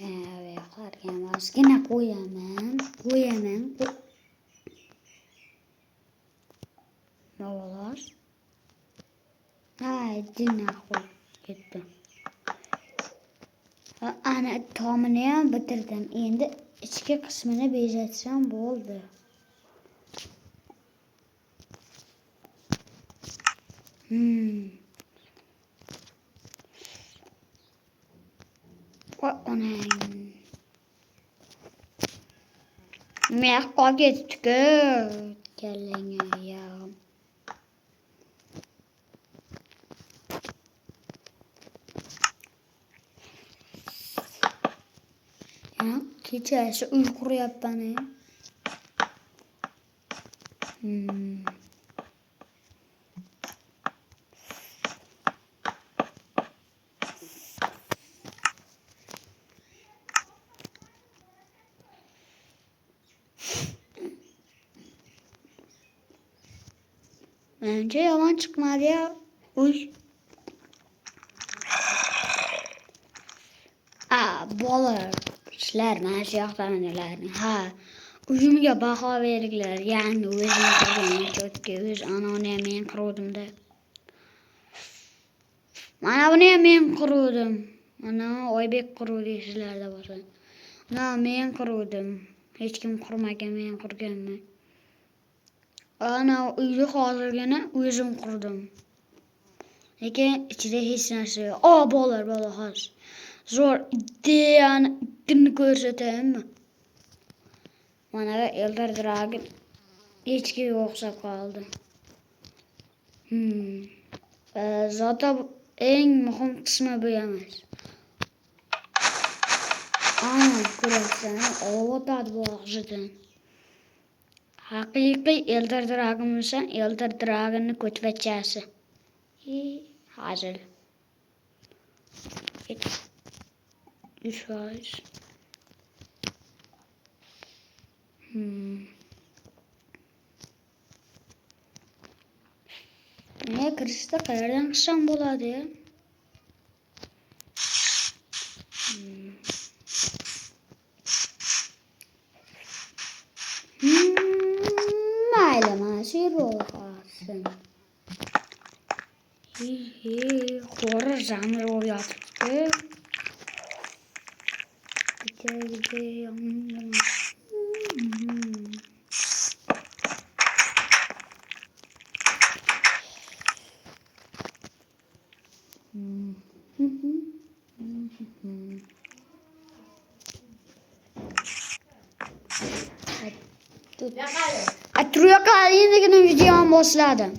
Yo'qlarga ozgina qo'yaman. Bolalar. Dinle qo'y. Ketdim. Ana tomini ham bitirdim. Endi ichki qismini bezatsam bo'ldi. Onang. Mehqo ketdi-ku. Kallang ayam. Kechasi uy quryapman. Bence yalan çıkmadı ya. Uy. Bolar. İşler mana shu yoqdagilarni. Uyimga baho beringlar. Ya'ni o'zim qurgan cho'tga o'z anani ham men qurdim-da. Mana buni ham men qurdim. Mana Oybek qurdi sizlarda bo'lsa. Mana men qurdim. Hech kim qurmagan, men qurganman. Ana uyni hozirgina o'zim qurdim. Lekin ichida hech narsa yo'q. Bolar hozir. Zo'r ideyani ko'rsataymi? Mana bu Elder Dragon echkiga o'xshab qoldi. Zota eng muhim qismi bu emas. Ko'rasizmi? Ovotadi bu og'zidan. Haqiqiy Elder Dragon bo'lsa, Elder Dragonning ko'chvachasi. Hazil. 3%. Ne kirishda qayerdan qilsam bo'ladi? Mayli, mana shu bo'lsin. Xo'ra zamir o'rgatibdi. Turyoqqa endigina videoni boshladim.